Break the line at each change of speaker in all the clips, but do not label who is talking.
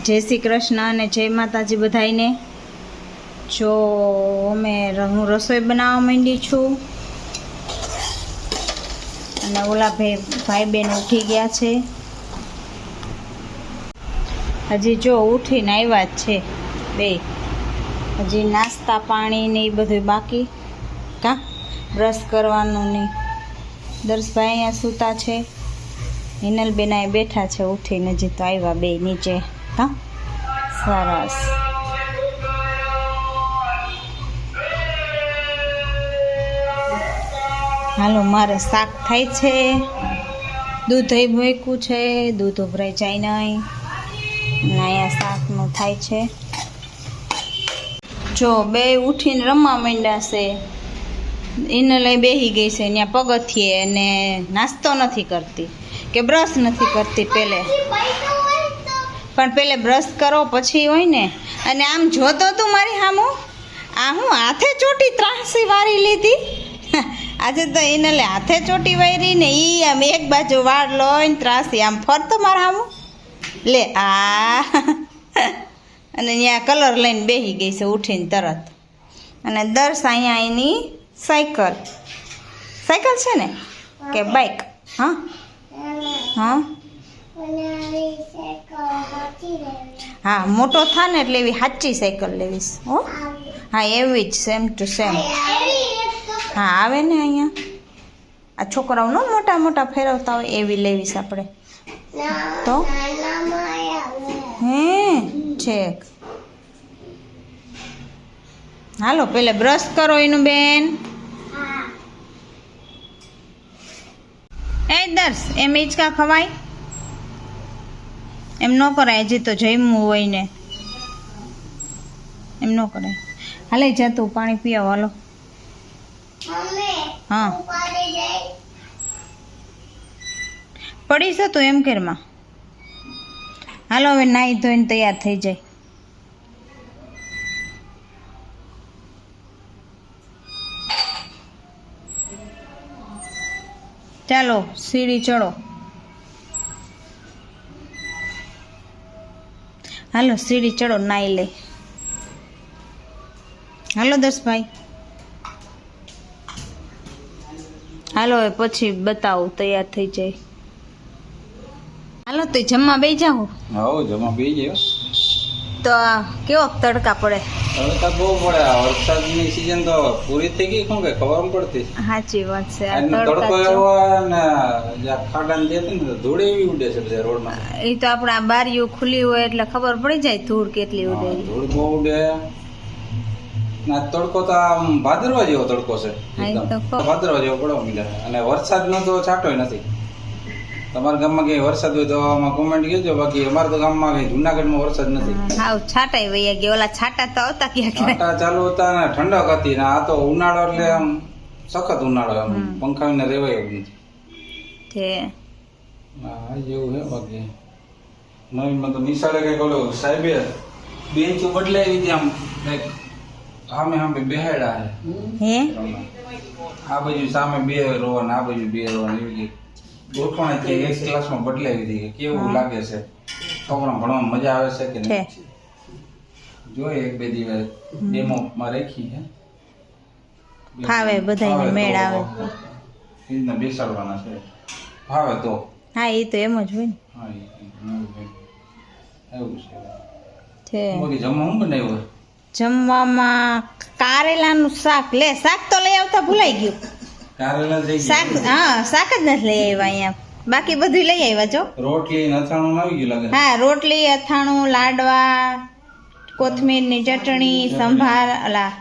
જય શ્રી કૃષ્ણ અને જય માતાજી બધાઈને। જો હું રસોઈ બનાવવા માંડી છું અને ઓલા ભાઈ બેન ઉઠી ગયા છે। હજી જો ઉઠીને આવ્યા જ છે બે, હજી નાસ્તા પાણી ને એ બધું બાકી, કા બ્રશ કરવાનું નહીં। દર્શભાઈ અહીંયા સૂતા છે, હિનલબેન અહીં બેઠા છે ઉઠીને, હજી તો આવ્યા બે નીચે। હા સરસ। હાલો મારે શાક થાય છે, દૂધ મૂક્યું છે, દૂધ ઉભરાઈ જાય નહીં, અને અહીંયા શાકનું થાય છે। જો બે ઉઠીને રમવા માંડ્યા છે, એને લઈ બેસી ગઈ છે ત્યાં પગથિયે, અને નાસ્તો નથી કરતી કે બ્રશ નથી કરતી પહેલે, પણ પહેલે બ્રશ કરો પછી હોય ને। અને આમ જોતો તું મારી સામું, આ હું હાથે ચોટી ત્રાસી વારી લીધી આજે તો એને લે હાથે ચોટી વારી ને એ આમ એક બાજુ વાળ લોઈને ત્રાસી આમ ફરતો મારા સામું લે આ અને ત્યાં કલર લઈને બેસી ગઈ છે ઉઠીને તરત। અને દર્શ અહીંયા એની સાયકલ છે ને કે બાઇક? હા હા હા, મોટો થા ને એટલે એવી સાચી સાયકલ લેવીશ હો। હા એવી જ સેમ ટુ સેમ। હા આવે ને અહીંયા આ છોકરાઓ નો મોટા મોટા ફેરવતા હોય એવી લેવીશ આપણે તો। હે છેક હાલો પેલે બ્રશ કરો એનું બેન। એ દર્શ એમ હિંચકા ખવાય? એમ ન કરાય, હજી તો જમ્યું હોય ને, એમ ન કરાય। હાલે જતું પાણી પીવા હાલો। હા પડી જતું એમ કેરમાં। હાલો હવે નાહી ધોઈને તૈયાર થઈ જાય। ચાલો સીડી ચડો, હાલો સીડી ચડો નાહી લે। હાલો દર્શભાઈ હાલો હવે પછી બતાવું તૈયાર થઈ જાય। હાલો તો જમવા બેસી જાઓ।
હા જમવા બેસી ગયો।
તો કેવો તડકા પડે?
તડકા બહુ પડે, વરસાદની સીઝન તો પૂરી થઈ ગઈ, શું કે ખબર ન પડતી।
સાચી વાત છે। આ
તડકો એવો ને જ્યાં ખાડા ને દેતી ને ધૂળ એવી ઉડે છે બધા રોડમાં।
એ તો આપણા બારીઓ ખુલ્લી હોય એટલે ખબર પડી જાય ધૂળ કેટલી ઉડે।
ધૂળ બહુ ઉડે ના, તડકો તો આમ ભાદરવા જેવો તડકો છે, ભાદરવા જેવો પડવા માંડ્યા। અને વરસાદ નો તો છાંટોય નથી। તમારા ગામમાં કઈ વરસાદ હોય તો આમાં કોમેન્ટ કહેજો, બાકી અમારા તો ગામમાં કઈ જુનાગઢમાં વરસાદ નથી।
હાવ છાંટાઈ વયા ગયા, ઓલા છાંટા તો આવતા ક્યાં
છાંટા ચાલુ હતા ને ઠંડક હતી ને, આ તો ઉનાળો એટલે આમ સખત ઉનાળો, આમ પંખા વિના રહેવાય એવું નથી
છે।
હા જેવું છે। બાકી નવીનમાં તો નિશાળે કઈક ઓલો સાહેબે બેન્ચ બદલાવી હતી, આમ કઈક સામે સામે બેહાડ્યા
હે,
આ બાજુ સામે બે રો ને આ બાજુ બે રો ને એવી ગોઠવણ એક ક્લાસમાં બદલાવી હતી। કેવું લાગે છે? છોકરા ભણવામાં મજા આવે છે કે નહીં? જોઈએ એક બે દિવસ ડેમોમાં રાખી છે,
ફાવે બધાને મેળ આવે
એને બેસાડવાના છે, ફાવે તો।
હા એ તો એમ જ હોય ને।
હા એવું
છે।
બાકી જમવા શું બનાવ્યું?
જમવામાં કારેલાનું શાક, લે શાક તો લઈ આવતા ભૂલાઈ ગયું।
કારેલા જઈ
શાક, હા શાક જ નથી લઈ આવ્યા અહીંયા, બાકી બધું લઈ આવ્યા છો।
રોટલી અથાણું આવી ગયું લાગે?
હા રોટલી, અથાણું, લાડવા, કોથમીરની ચટણી, સંભાર, અલા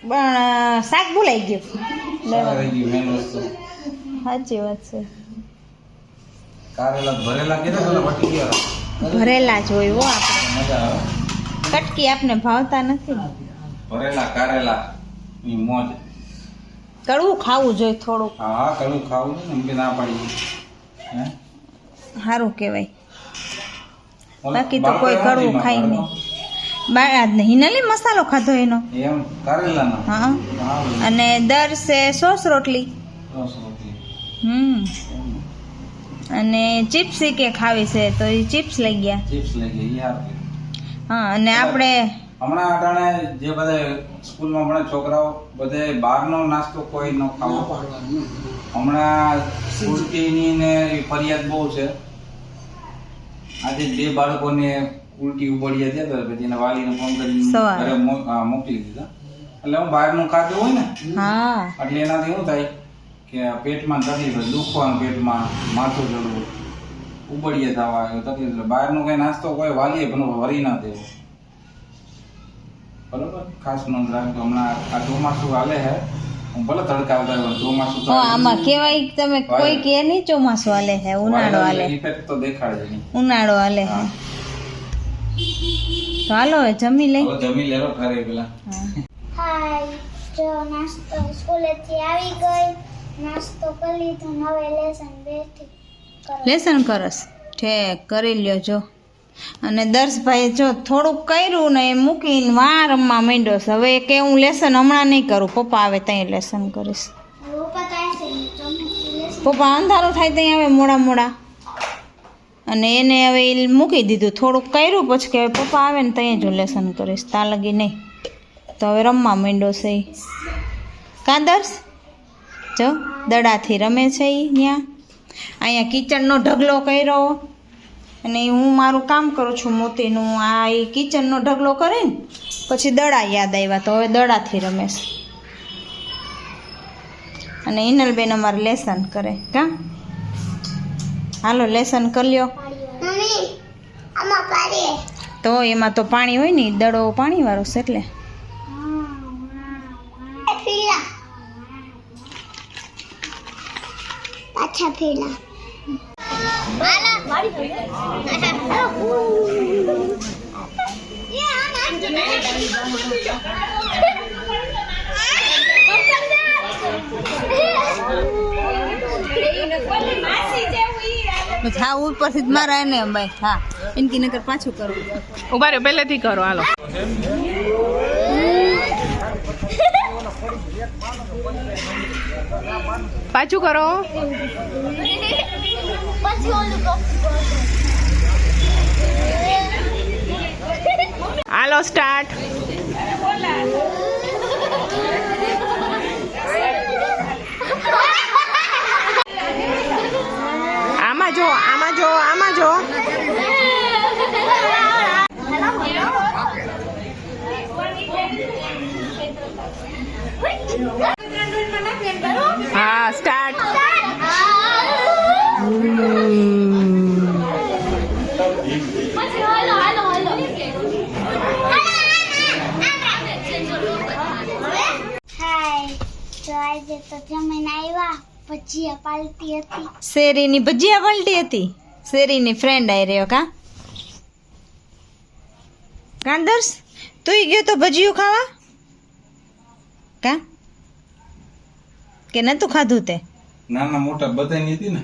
પણ શાક ભૂલાઈ ગયું।
મેન વસ્તુ
સાચી વાત છે।
કારેલા ભરેલા કીધા પેલા વટી ગયા
ભરેલા જ હોય હો આપણે,
મજા આવે।
કટકી આપને ભાવતા નથી ને।
ભરેલા કારેલા ની મોજ।
કડવું ખાવું જોઈએ થોડુંક।
હા કડવું ખાવું છે ને, એમ કે ના પાડી હે
સારું કહેવાય, બાકી તો કોઈ કડવું ખાય નહીં। હિનાલી મસાલો ખાધો એનો
એમ કારેલાનો?
હા અને દર છે સોસ રોટલી। અને ચિપ્સ કે ખાવી છે તો એ ચિપ્સ લઈ ગયા.
ચિપ્સ લઈ ગઈ યાર.
હા અને આપણે
હમણાં અટાણે જે બધા સ્કૂલમાં ભણે છોકરાઓ બધે બહારનો નાસ્તો કોઈ ન ખાવો. હમણાં ઉલટીની ને એવી ફરિયાદ બહુ છે. આજે 2 બાળકોને ઉલટી ઉબળ્યા થયા હતા પછી એના વાલીને ફોન કરીને
સવારે.
ઘરે મોકલી દીધા. એટલે હું બહારનું ખાતું હોય ને
હા
એટલે એનાથી શું થાય કે પેટમાં તકલીફ હોય, દુખવાનું પેટમાં, માથું ચડવું, ઉબળિયા થવા એવું તકલીફ. એટલે બહારનું કઈ નાસ્તો કોઈ વાલીએ પણ વરી ના દેવો. બરોબર, ખાસ નોંધ રાખજો. હમણાં આ ચોમાસું હાલે છે. હું ભલે તડકા આવતા હોય, ચોમાસું તો
આમાં કેવાય તમે કોઈ કે નહીં ચોમાસું હાલે છે, ઉનાળો હાલે,
ઇફેક્ટ તો દેખાડે જ નહીં.
ઉનાળો હાલે છે.
હા.
તો હાલો હવે જમી લઈ.
હવે જમી લેલો ઘરે પેલા.
હાય, જો નાસ્તો સ્કૂલેથી આવી ગઈ, નાસ્તો કરી લીધો, હવે લેસન બેઠી કરો.
લેસન કરસ ઠેક કરી લ્યો જો. અને દર્શભાઈ જો થોડુંક કર્યું ને એ મૂકીને વાર રમવા માંડ્યો છે. હવે કે હું લેસન હમણાં નહીં કરું, પપ્પા આવે ત્યાં લેસન કરીશ.
પપ્પા તો આવશે ને, ચોમાસું લેસન.
પપ્પા અંધારું થાય ત્યાં આવે મોડા મોડા. અને એને હવે ઈ મૂકી દીધું, થોડુંક કર્યું પછી કે હવે પપ્પા આવે ને ત્યાં જ હું લેસન કરીશ, તા લગી નહીં. તો હવે રમવા માંડ્યો છે ઈ. કાં દર્શ જો દડાથી રમે છે ઈ ત્યાં. અહીંયા કિચનનો ઢગલો કર્યો અને હું મારું કામ કરું છું મોતીનું. આ એ કિચનનો ઢગલો કરીને પછી દડા યાદ આવ્યા તો હવે દડાથી રમે છે. અને ઇનલબેન અમારે લેસન કરે. કાં હાલો લેસન કરી લ્યો.
મમ્મી આમાં પાડીએ.
તો એમાં તો પાણી હોય ને, દડો પાણીવાળો છે એટલે.
ફીલા પાછા ફીલા.
હા ઉપરથી જ મારા એને ભાઈ. હા એનકી નકર પાછું કરું.
ઉભા રહ્યો, પહેલેથી કરો. હાલો પાછું કરો.
પછી ઓલું
હાલો સ્ટાર્ટ. આમાં જો, આમાં જો, આમાં જો. હા સ્ટાર્ટ.
હાય, તો આજે તો જમીન આવ્યા, ભજીયા પાલતી હતી.
શેરીની ભજીયા પલટી હતી. શેરીની ફ્રેન્ડ આવી રહ્યો. કાં દર્શ તું ગયો તો ભજીયું ખાવા? કાં કે નતું ખાધું તે?
નાના મોટા બધાની હતી ને.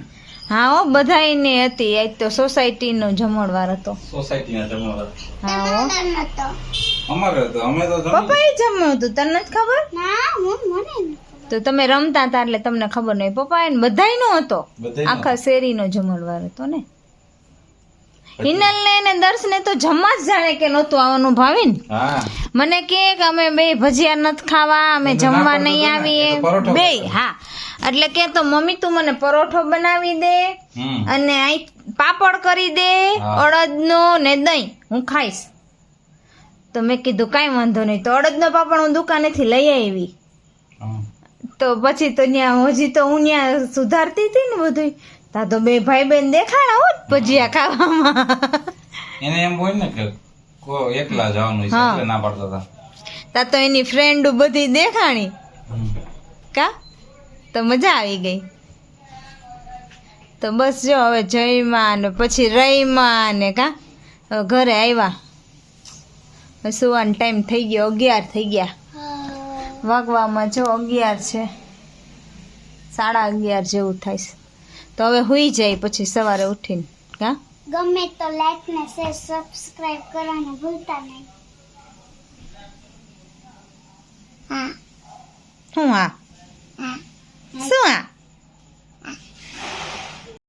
હા હો બધાયની હતી. આજ તો સોસાયટીનો જમણવાર હતો.
સોસાયટીના જમવા.
હા હો
નતો.
અમારે તો અમે તો જમી
પપ્પા એ જમ્યું હતું, તને નથી ખબર?
ના મને નથી.
તો તમે રમતા હતા એટલે તમને ખબર નહીં. પપ્પા એને બધાયનો હતો,
બધાયનો.
આખા શેરીનો જમણવાર હતો ને. હિનલને ને દર્શને તો જમવા જ જાણે કે નહોતું આવવાનું ભાવિન.
હા
મને કે અમે બે ભજીયા નથી ખાવા, અમે
તો ના
જમવા
પાડતો
નહીં
હતો ને,
આવીએ
એ તો પરોઠો
બે.
ખાતો.
હા એટલે કે તો મમ્મી તું મને પરોઠો બનાવી દે
હમ.
અને આઈ પાપડ કરી દે
હા.
અડદનો ને દહીં, હું ખાઈશ. તો મેં કીધું કાંઈ વાંધો નહીં. તો અડદનો પાપડ હું દુકાનેથી લઈ આવી.
હમ.
તો પછી તો ત્યાં હજી તો હું ત્યાં સુધારતી હતી ને બધું. તા તો બે ભાઈ બેન દેખાડા હોત ભજીયા ખાવામાં.
એને એમ હોય ને કે એકલા જવાનું છે
હા.
એટલે ના પાડતા હતા.
તા તો એની ફ્રેન્ડ બધી દેખાણી.
હમ.
કા તો મજા આવી ગઈ. તો બસ જો હવે જઈમાં ને પછી રહીમાં ને કા હવે ઘરે આવ્યા. હવે સુવાનો ટાઈમ થઈ ગયો, 11 થઈ ગયા. વાગવામાં જો 11 છે, 11:30 જેવું થાય છે. તો હવે હુઈ જાય પછી સવારે ઉઠીને. કા
ગમે તો લાઈક ને શેર સબસ્ક્રાઇબ કરવાનું ભૂલતા નહીં. હા
શું? હા
હા
શું? હા